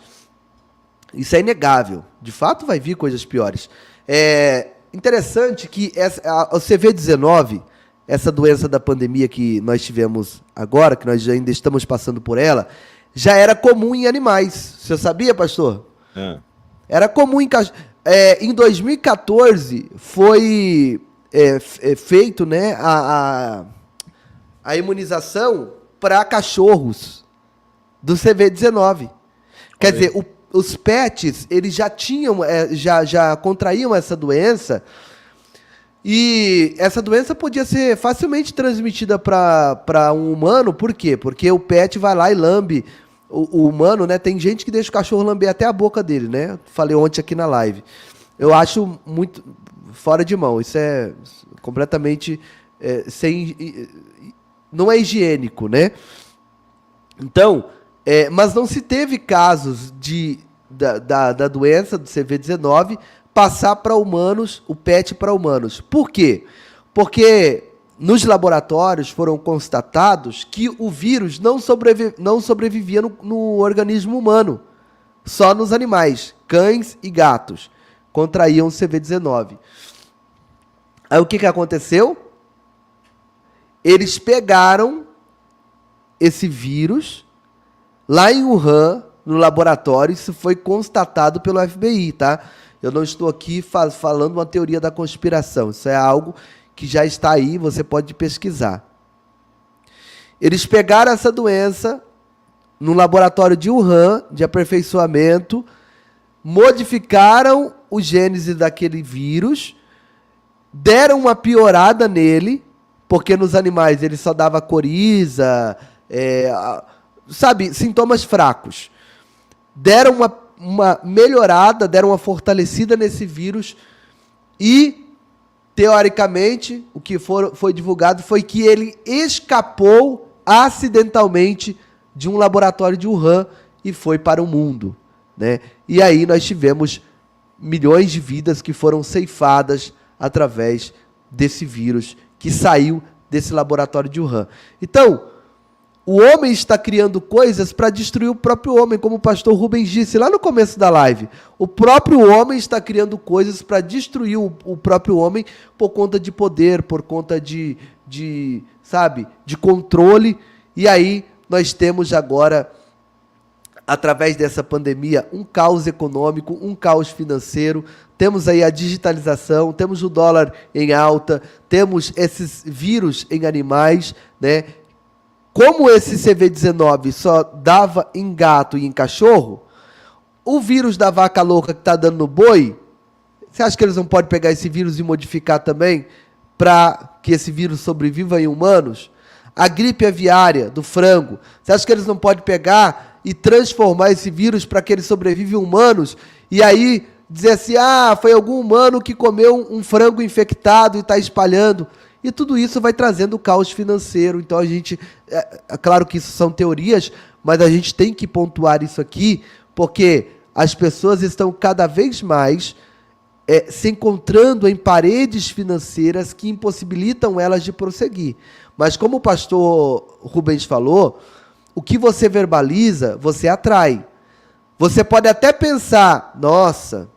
Isso é inegável. De fato, vai vir coisas piores. É interessante que o CV19, essa doença da pandemia que nós tivemos agora, que nós ainda estamos passando por ela, já era comum em animais. Você sabia, pastor? Era comum em cachorro. Em 2014 foi feito, né, a imunização para cachorros do CV19. Quer dizer, os pets, eles já tinham, já contraíam essa doença, e essa doença podia ser facilmente transmitida para um humano. Por quê? Porque o pet vai lá e lambe o humano, né? Tem gente que deixa o cachorro lamber até a boca dele, né? Falei ontem aqui na live. Eu acho muito fora de mão. Isso é completamente não é higiênico, né? Então, mas não se teve casos da doença do CV19 passar para humanos, o PET para humanos. Por quê? Porque nos laboratórios foram constatados que o vírus não sobrevivia no organismo humano, só nos animais, cães e gatos contraíam o CV19. Aí o que aconteceu? Eles pegaram esse vírus lá em Wuhan, no laboratório. Isso foi constatado pelo FBI, tá? Eu não estou aqui falando uma teoria da conspiração. Isso é algo que já está aí, você pode pesquisar. Eles pegaram essa doença no laboratório de Wuhan, de aperfeiçoamento, modificaram o gênese daquele vírus, deram uma piorada nele, porque nos animais ele só dava coriza, sabe, sintomas fracos. Deram uma melhorada, deram uma fortalecida nesse vírus e, teoricamente, o que foi divulgado foi que ele escapou acidentalmente de um laboratório de Wuhan e foi para o mundo, né? E aí nós tivemos milhões de vidas que foram ceifadas através desse vírus que saiu desse laboratório de Wuhan. Então, o homem está criando coisas para destruir o próprio homem, como o pastor Rubens disse lá no começo da live. O próprio homem está criando coisas para destruir o próprio homem por conta de poder, por conta de controle. E aí nós temos agora, através dessa pandemia, um caos econômico, um caos financeiro. Temos aí a digitalização, temos o dólar em alta, temos esses vírus em animais, né? Como esse CV19 só dava em gato e em cachorro, o vírus da vaca louca que está dando no boi, você acha que eles não podem pegar esse vírus e modificar também para que esse vírus sobreviva em humanos? A gripe aviária do frango, você acha que eles não podem pegar e transformar esse vírus para que ele sobreviva em humanos? E aí dizer assim, foi algum humano que comeu um frango infectado e está espalhando. E tudo isso vai trazendo caos financeiro. Então a gente, claro que isso são teorias, mas a gente tem que pontuar isso aqui, porque as pessoas estão cada vez mais se encontrando em paredes financeiras que impossibilitam elas de prosseguir. Mas como o pastor Rubens falou, o que você verbaliza, você atrai. Você pode até pensar, nossa,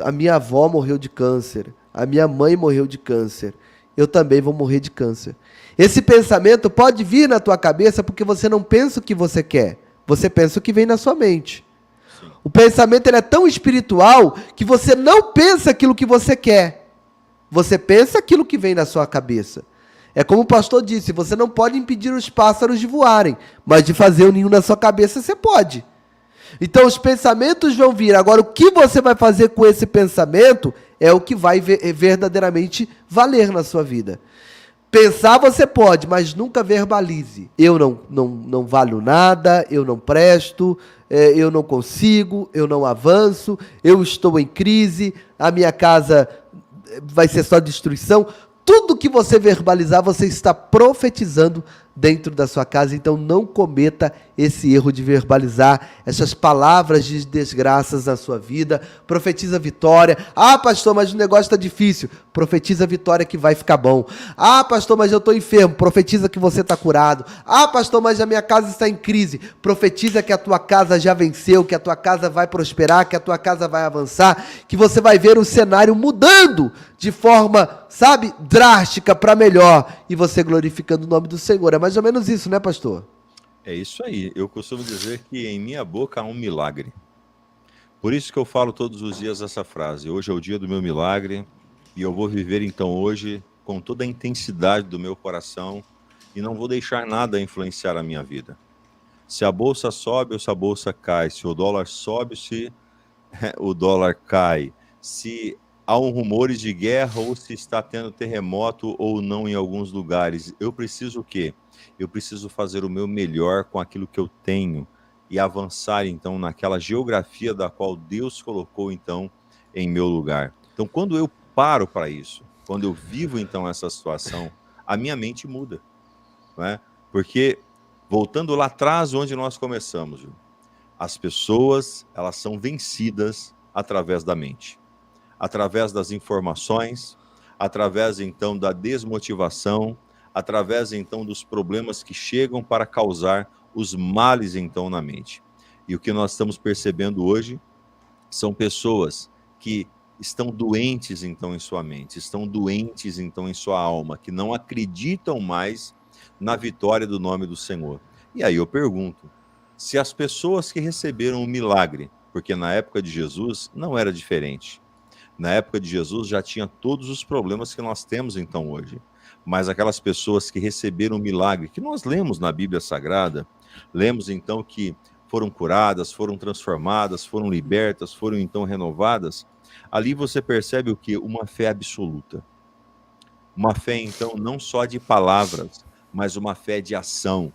a minha avó morreu de câncer, a minha mãe morreu de câncer, eu também vou morrer de câncer. Esse pensamento pode vir na tua cabeça porque você não pensa o que você quer, você pensa o que vem na sua mente. Sim. O pensamento ele é tão espiritual que você não pensa aquilo que você quer, você pensa aquilo que vem na sua cabeça. É como o pastor disse, você não pode impedir os pássaros de voarem, mas de fazer o ninho na sua cabeça você pode. Então os pensamentos vão vir. Agora, o que você vai fazer com esse pensamento é o que vai verdadeiramente valer na sua vida. Pensar você pode, mas nunca verbalize. Eu não valho nada, eu não presto, eu não consigo, eu não avanço, eu estou em crise, a minha casa vai ser só destruição. Tudo que você verbalizar, você está profetizando dentro da sua casa. Então não cometa esse erro de verbalizar essas palavras de desgraças na sua vida. Profetiza vitória. Pastor, mas o negócio está difícil. Profetiza vitória que vai ficar bom. Pastor, mas eu estou enfermo. Profetiza que você está curado. Pastor, mas a minha casa está em crise. Profetiza que a tua casa já venceu, que a tua casa vai prosperar, que a tua casa vai avançar, que você vai ver o cenário mudando de forma, drástica para melhor, e você glorificando o nome do Senhor. É mais ou menos isso, né, pastor? É isso aí. Eu costumo dizer que em minha boca há um milagre. Por isso que eu falo todos os dias essa frase. Hoje é o dia do meu milagre e eu vou viver então hoje com toda a intensidade do meu coração e não vou deixar nada influenciar a minha vida. Se a bolsa sobe ou se a bolsa cai, se o dólar sobe ou se o dólar cai, se há rumores de guerra ou se está tendo terremoto ou não em alguns lugares, eu preciso o quê? Eu preciso fazer o meu melhor com aquilo que eu tenho e avançar, então, naquela geografia da qual Deus colocou, então, em meu lugar. Então, quando eu paro para isso, quando eu vivo, então, essa situação, a minha mente muda, não é? Porque, voltando lá atrás, onde nós começamos, as pessoas, elas são vencidas através da mente, através das informações, através, então, da desmotivação, através, então, dos problemas que chegam para causar os males, então, na mente. E o que nós estamos percebendo hoje são pessoas que estão doentes, então, em sua mente, estão doentes, então, em sua alma, que não acreditam mais na vitória do nome do Senhor. E aí eu pergunto, se as pessoas que receberam o milagre, porque na época de Jesus não era diferente, na época de Jesus já tinha todos os problemas que nós temos, então, hoje. mas aquelas pessoas que receberam o milagre, que nós lemos na Bíblia Sagrada, lemos então que foram curadas, foram transformadas, foram libertas, foram então renovadas, ali você percebe o quê? Uma fé absoluta. Uma fé, então, não só de palavras, mas uma fé de ação,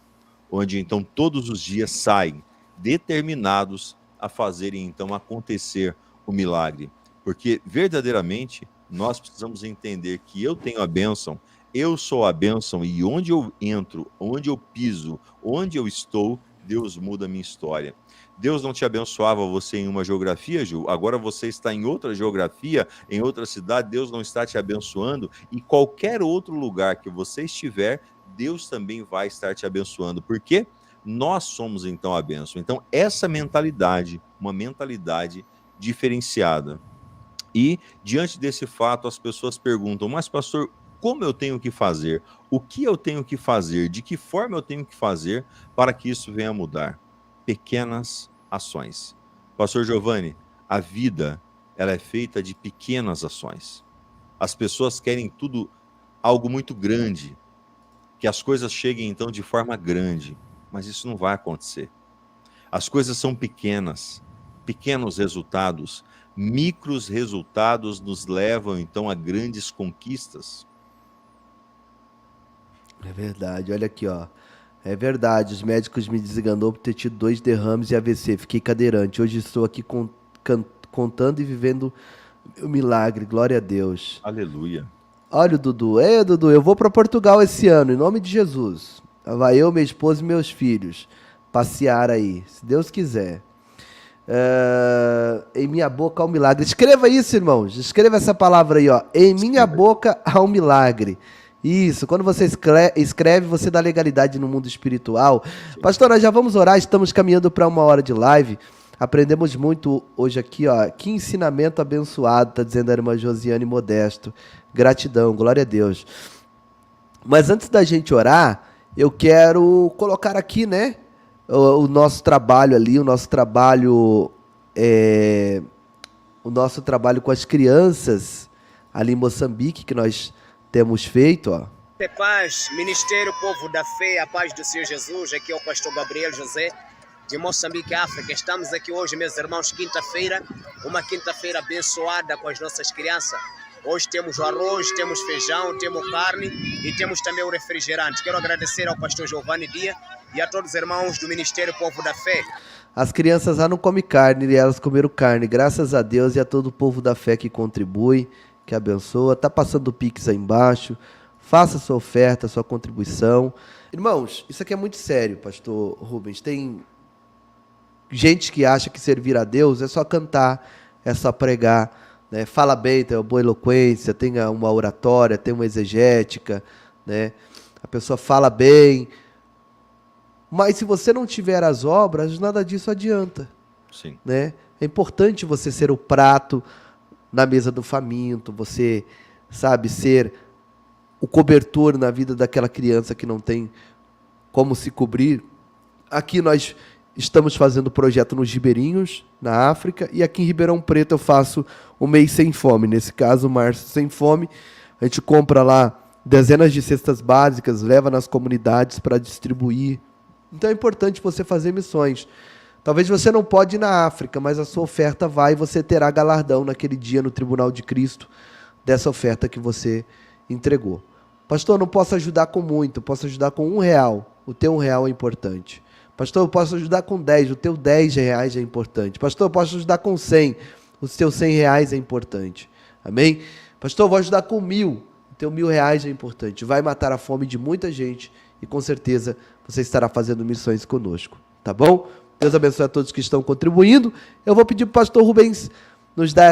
onde então todos os dias saem determinados a fazerem então acontecer o milagre. Porque verdadeiramente nós precisamos entender que eu tenho a bênção, eu sou a bênção, e onde eu entro, onde eu piso, onde eu estou, Deus muda a minha história. Deus não te abençoava você em uma geografia, Ju, agora você está em outra geografia, em outra cidade, Deus não está te abençoando, e qualquer outro lugar que você estiver, Deus também vai estar te abençoando. Por quê? Nós somos então a bênção. Então, essa mentalidade, uma mentalidade diferenciada. E, diante desse fato, as pessoas perguntam, mas pastor, como eu tenho que fazer? O que eu tenho que fazer? De que forma eu tenho que fazer para que isso venha a mudar? Pequenas ações. Pastor Giovanni, a vida, ela é feita de pequenas ações. As pessoas querem tudo, algo muito grande, que as coisas cheguem então de forma grande, mas isso não vai acontecer. As coisas são pequenas, pequenos resultados, micros resultados nos levam então a grandes conquistas. É verdade, olha aqui, ó. É verdade, os médicos me desenganou por ter tido 2 derrames e AVC. Fiquei cadeirante. Hoje estou aqui contando e vivendo o milagre. Glória a Deus. Aleluia. Olha o Dudu. Ei, Dudu, eu vou para Portugal esse ano, em nome de Jesus. Vai eu, minha esposa e meus filhos passear aí, se Deus quiser. Em minha boca há um milagre. Escreva isso, irmãos. Escreva essa palavra aí, ó. Em minha boca há um milagre. Isso, quando você escreve, você dá legalidade no mundo espiritual. Pastor, nós já vamos orar, estamos caminhando para 1 hora de live. Aprendemos muito hoje aqui, ó. Que ensinamento abençoado, tá dizendo a irmã Josiane Modesto. Gratidão, glória a Deus. Mas antes da gente orar, eu quero colocar aqui, né, o nosso trabalho ali, o nosso trabalho com as crianças ali em Moçambique, que nós temos feito, ó. Paz, Ministério Povo da Fé, a paz do Senhor Jesus. Aqui é o pastor Gabriel José, de Moçambique, África. Estamos aqui hoje, meus irmãos, quinta-feira, uma quinta-feira abençoada com as nossas crianças. Hoje temos o arroz, temos feijão, temos carne e temos também o refrigerante. Quero agradecer ao pastor Giovanni Dia e a todos os irmãos do Ministério Povo da Fé. As crianças lá não comem carne e elas comeram carne, graças a Deus, e a todo o povo da fé que contribui, que abençoa. Tá passando o Pix aí embaixo. Faça sua oferta, sua contribuição. Irmãos, isso aqui é muito sério, pastor Rubens. Tem gente que acha que servir a Deus é só cantar, é só pregar, né? Fala bem, tem uma boa eloquência, tem uma oratória, tem uma exegética, né? A pessoa fala bem. Mas se você não tiver as obras, nada disso adianta. Sim. Né? É importante você ser o prato na mesa do faminto, você, sabe, ser o cobertor na vida daquela criança que não tem como se cobrir. Aqui nós estamos fazendo projeto nos Ribeirinhos, na África, e aqui em Ribeirão Preto eu faço o Mês Sem Fome. Nesse caso, o Março Sem Fome. A gente compra lá dezenas de cestas básicas, leva nas comunidades para distribuir. Então é importante você fazer missões. Talvez você não pode ir na África, mas a sua oferta vai e você terá galardão naquele dia no Tribunal de Cristo dessa oferta que você entregou. Pastor, não posso ajudar com muito, posso ajudar com R$1. O teu R$1 é importante. Pastor, eu posso ajudar com 10, o teu R$10 é importante. Pastor, eu posso ajudar com 100, o teu R$100 é importante. Amém? Pastor, eu vou ajudar com 1.000, o teu R$1.000 é importante. Vai matar a fome de muita gente e com certeza você estará fazendo missões conosco. Tá bom? Deus abençoe a todos que estão contribuindo. Eu vou pedir para o pastor Rubens nos dar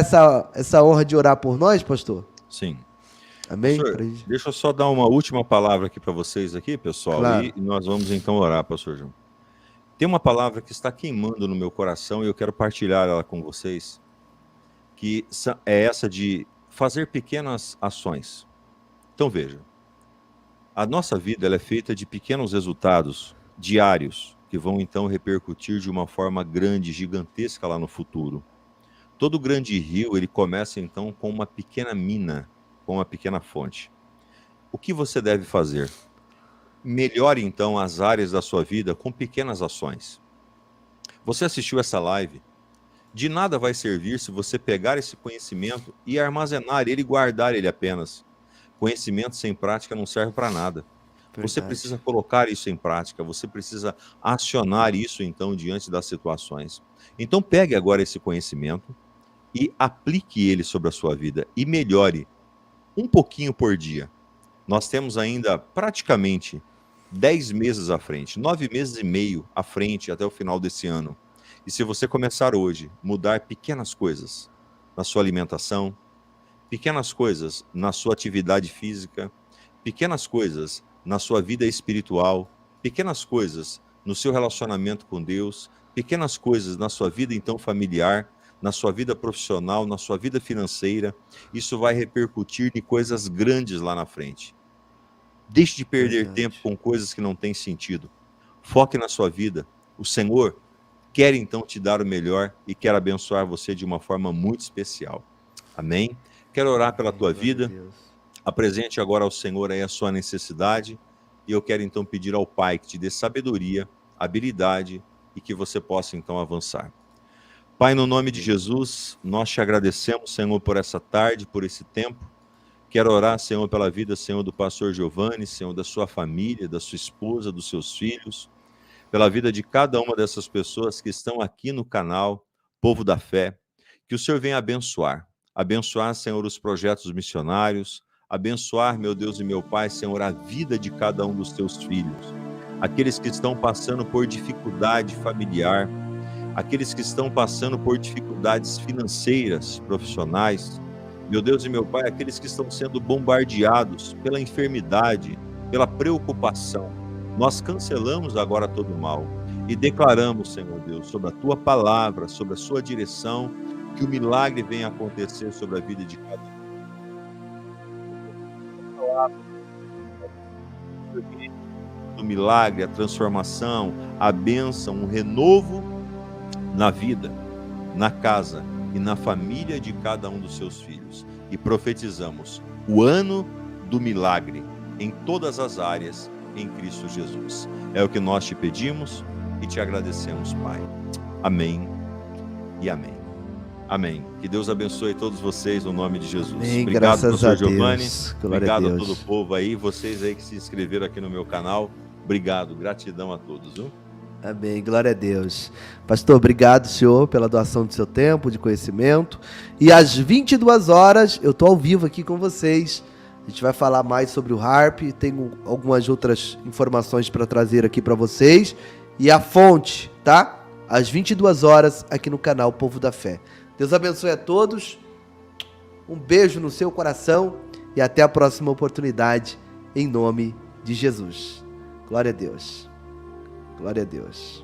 essa honra de orar por nós, pastor. Sim. Amém? Pastor, deixa eu só dar uma última palavra aqui para vocês aqui, pessoal, claro. E nós vamos então orar, pastor João. Tem uma palavra que está queimando no meu coração e eu quero partilhar ela com vocês, que é essa de fazer pequenas ações. Então veja, a nossa vida ela é feita de pequenos resultados diários, que vão então repercutir de uma forma grande, gigantesca lá no futuro. Todo grande rio, ele começa então com uma pequena mina, com uma pequena fonte. O que você deve fazer? Melhore então as áreas da sua vida com pequenas ações. Você assistiu essa live? De nada vai servir se você pegar esse conhecimento e armazenar ele e guardar ele apenas. Conhecimento sem prática não serve para nada. Você Verdade. precisa colocar isso em prática, você precisa acionar isso então diante das situações. Então pegue agora esse conhecimento e aplique ele sobre a sua vida e melhore um pouquinho por dia. Nós temos ainda praticamente 10 meses à frente, 9 meses e meio à frente até o final desse ano. E se você começar hoje, mudar pequenas coisas na sua alimentação, pequenas coisas na sua atividade física, pequenas coisas na sua vida espiritual, pequenas coisas no seu relacionamento com Deus, pequenas coisas na sua vida então familiar, na sua vida profissional, na sua vida financeira, isso vai repercutir em coisas grandes lá na frente. Deixe de perder Verdade. tempo com coisas que não têm sentido. Foque na sua vida. O Senhor quer então te dar o melhor e quer abençoar você de uma forma muito especial. Amém? Quero orar pela tua Glória a vida. Deus. Apresente agora ao Senhor aí a sua necessidade. E eu quero então pedir ao Pai que te dê sabedoria, habilidade e que você possa então avançar. Pai, no nome de Jesus, nós te agradecemos, Senhor, por essa tarde, por esse tempo. Quero orar, Senhor, pela vida, Senhor, do pastor Giovanni, Senhor, da sua família, da sua esposa, dos seus filhos, pela vida de cada uma dessas pessoas que estão aqui no canal Povo da Fé. Que o Senhor venha abençoar. Abençoar, Senhor, os projetos missionários. Abençoar, meu Deus e meu Pai, Senhor, a vida de cada um dos teus filhos. Aqueles que estão passando por dificuldade familiar, aqueles que estão passando por dificuldades financeiras, profissionais. Meu Deus e meu Pai, aqueles que estão sendo bombardeados pela enfermidade, pela preocupação. Nós cancelamos agora todo o mal e declaramos, Senhor Deus, sobre a Tua palavra, sobre a Sua direção, que o milagre venha acontecer sobre a vida de cada um. O milagre, a transformação, a bênção, um renovo na vida, na casa e na família de cada um dos seus filhos. E profetizamos o ano do milagre em todas as áreas em Cristo Jesus. É o que nós te pedimos e te agradecemos, Pai. Amém e amém. Amém. Que Deus abençoe todos vocês no nome de Jesus. Amém, Obrigado, graças pastor a Giovanni. Deus. Glória Obrigado a a Deus. todo o povo aí, vocês aí que se inscreveram aqui no meu canal. Obrigado, gratidão a todos, viu? Amém, glória a Deus. Pastor, obrigado, senhor, pela doação do seu tempo, de conhecimento. E às 22 horas, eu estou ao vivo aqui com vocês. A gente vai falar mais sobre o HARP, tenho algumas outras informações para trazer aqui para vocês. E a fonte, tá? Às 22 horas, aqui no canal Povo da Fé. Deus abençoe a todos. Um beijo no seu coração e até a próxima oportunidade, em nome de Jesus. Glória a Deus. Glória a Deus.